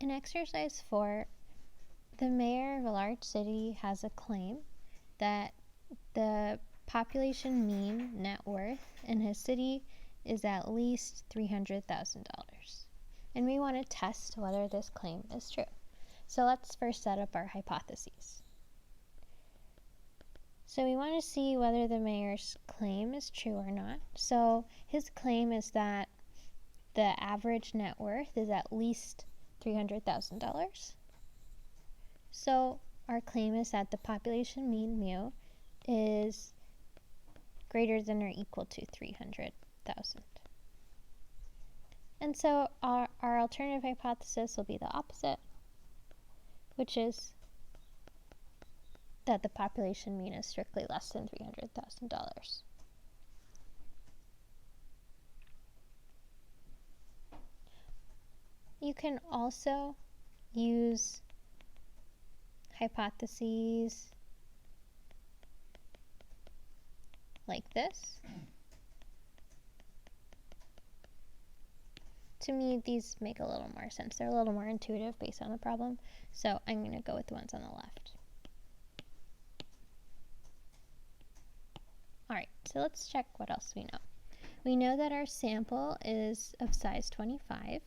In exercise 4, the mayor of a large city has a claim that the population mean net worth in his city is at least $300,000. And we want to test whether this claim is true. So let's first set up our hypotheses. So we want to see whether the mayor's claim is true or not. So his claim is that the average net worth is at least $300,000. So our claim is that the population mean mu is greater than or equal to 300,000. And so our alternative hypothesis will be the opposite, which is that the population mean is strictly less than $300,000. You can also use hypotheses like this. To me, these make a little more sense. They're a little more intuitive based on the problem, so I'm going to go with the ones on the left. Alright, so let's check what else we know. We know that our sample is of size 25,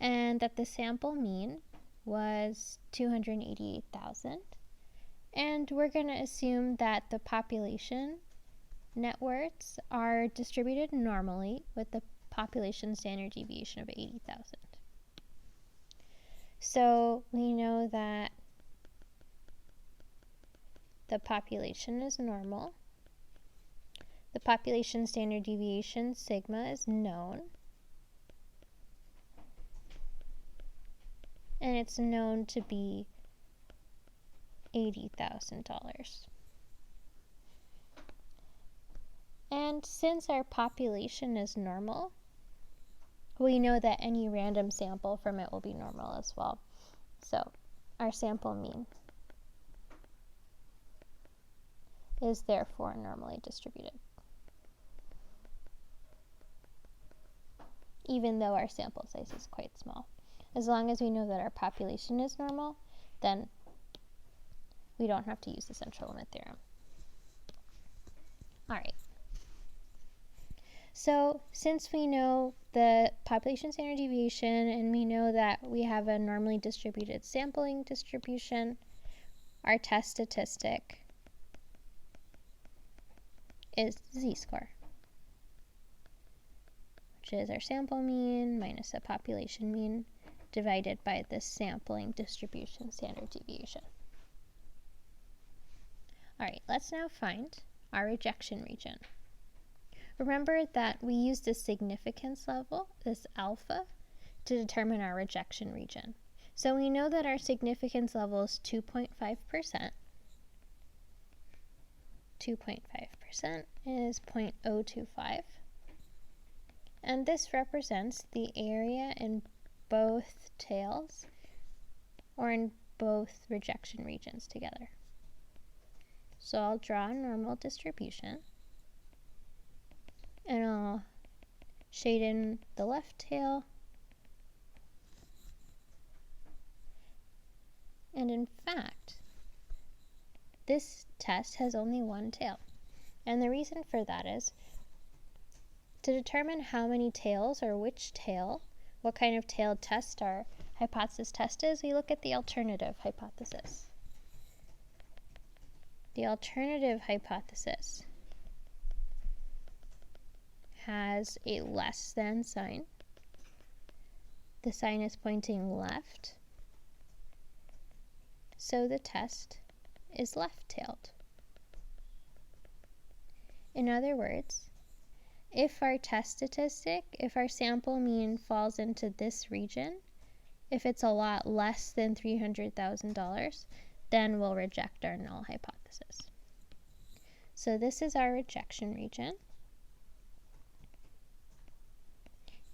and that the sample mean was 288,000. And we're going to assume that the population net worths are distributed normally with the population standard deviation of 80,000. So we know that the population is normal. The population standard deviation, sigma, is known. And it's known to be $80,000. And since our population is normal, we know that any random sample from it will be normal as well. So our sample mean is therefore normally distributed, even though our sample size is quite small. As long as we know that our population is normal, then we don't have to use the central limit theorem. Alright. So since we know the population standard deviation and we know that we have a normally distributed sampling distribution, our test statistic is z-score, which is our sample mean minus the population mean divided by the sampling distribution standard deviation. Alright, let's now find our rejection region. Remember that we used the significance level, this alpha, to determine our rejection region. So we know that our significance level is 2.5%. 2.5% is 0.025. And this represents the area in both tails or in both rejection regions together. So I'll draw a normal distribution and I'll shade in the left tail. And in fact, this test has only one tail. And the reason for that is to determine how many tails or which tail, what kind of tailed test our hypothesis test is, we look at the alternative hypothesis. The alternative hypothesis has a less than sign. The sign is pointing left, so the test is left-tailed. In other words, if our test statistic, if our sample mean falls into this region, if it's a lot less than $300,000, then we'll reject our null hypothesis. So this is our rejection region.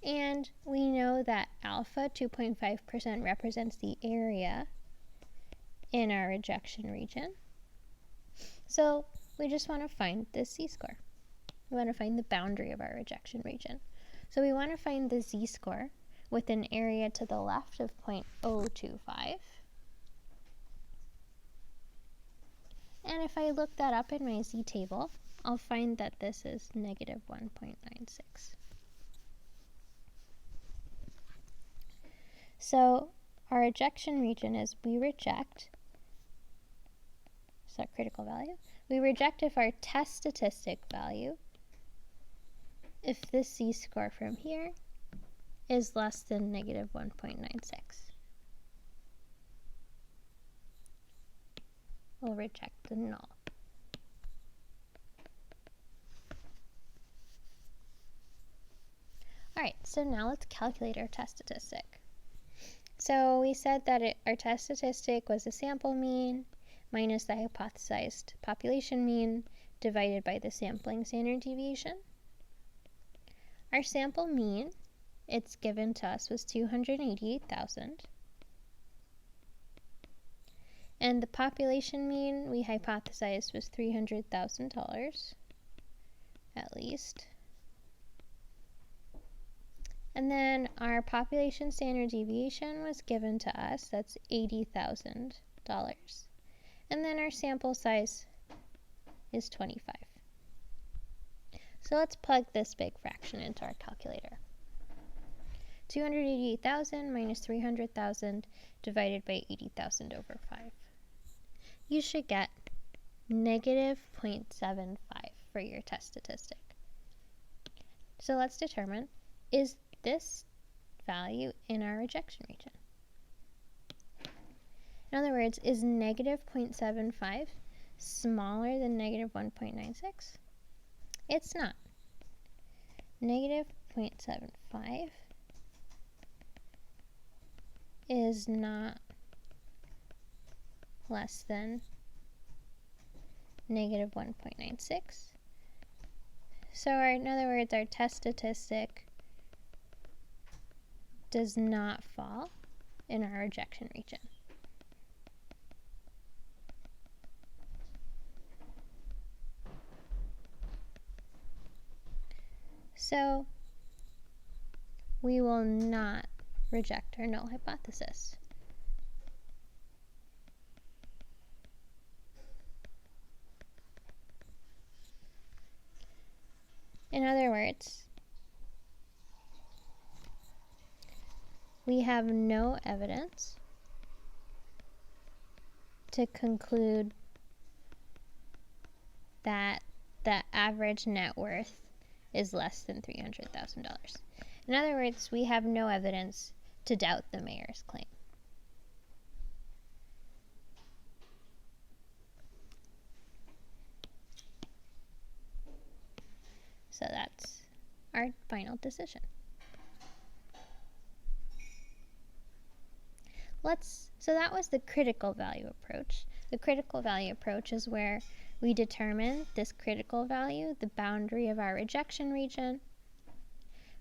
And we know that alpha, 2.5%, represents the area in our rejection region. So we just want to find the z-score. We want to find the boundary of our rejection region. So we want to find the z-score. with an area to the left of 0.025. And if I look that up in my z-table, I'll find that this is negative 1.96. So our ejection region is we reject, so our critical value, we reject if our test statistic value, if this z-score from here is less than negative 1.96. We'll reject the null. Alright, so now let's calculate our test statistic. So we said that our test statistic was the sample mean minus the hypothesized population mean divided by the sampling standard deviation. Our sample mean, it's given to us, was 288,000. And the population mean we hypothesized was $300,000 at least. And then our population standard deviation was given to us, that's $80,000. And then our sample size is 25. So let's plug this big fraction into our calculator. 288,000 minus 300,000 divided by 80,000 over 5. You should get negative 0.75 for your test statistic. So let's determine, is this value in our rejection region? In other words, is negative 0.75 smaller than negative 1.96? It's not. Negative 0.75 is not less than negative 1.96. So in other words, our test statistic does not fall in our rejection region. So we will not reject our null hypothesis. In other words, we have no evidence to conclude that the average net worth is less than $300,000. In other words, we have no evidence to doubt the mayor's claim. So that's our final decision. So that was the critical value approach. The critical value approach is where we determine this critical value, the boundary of our rejection region.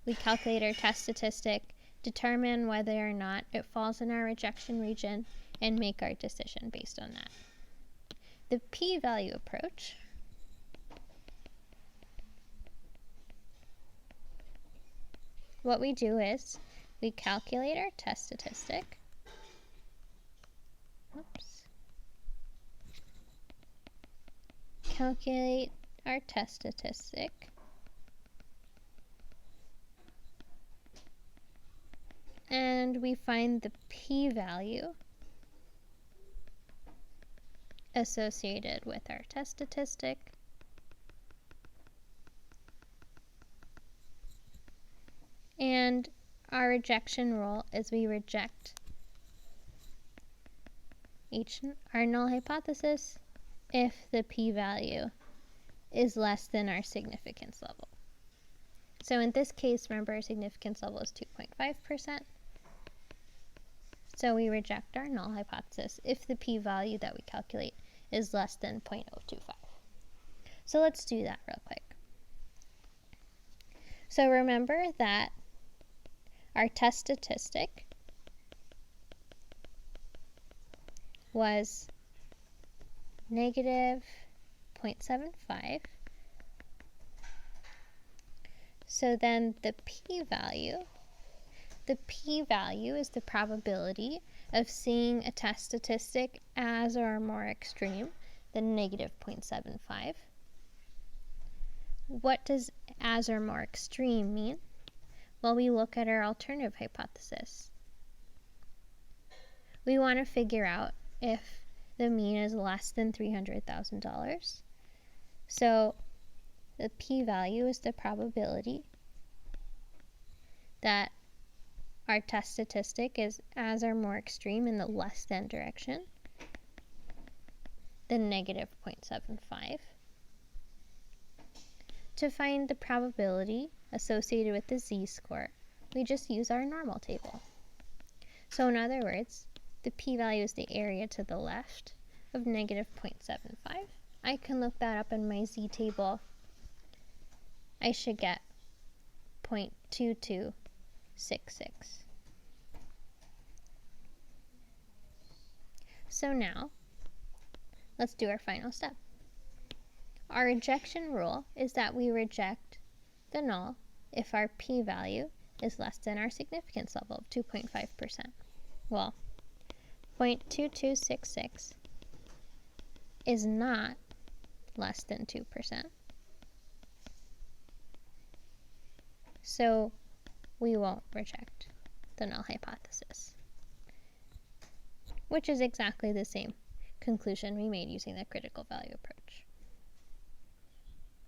We calculate our test statistic, determine whether or not it falls in our rejection region, and make our decision based on that. The p-value approach what we do is we calculate our test statistic. Calculate our test statistic. And we find the p-value associated with our test statistic. And our rejection rule is we reject our null hypothesis if the p-value is less than our significance level. So in this case, remember our significance level is 2.5%. So we reject our null hypothesis if the p-value that we calculate is less than 0.025. So let's do that real quick. So remember that our test statistic was negative 0.75. So then the p-value The p-value is the probability of seeing a test statistic as or more extreme than negative 0.75. What does as or more extreme mean? Well, we look at our alternative hypothesis. We want to figure out if the mean is less than $300,000. So the p-value is the probability that our test statistic is as or more extreme in the less than direction than negative 0.75. To find the probability associated with the z-score, we just use our normal table. So in other words, the p-value is the area to the left of negative 0.75. I can look that up in my z-table. I should get 0.2266. So now, let's do our final step. Our rejection rule is that we reject the null if our p-value is less than our significance level of 2.5%. Well, 0.2266 is not less than 2%. So we won't reject the null hypothesis, which is exactly the same conclusion we made using the critical value approach.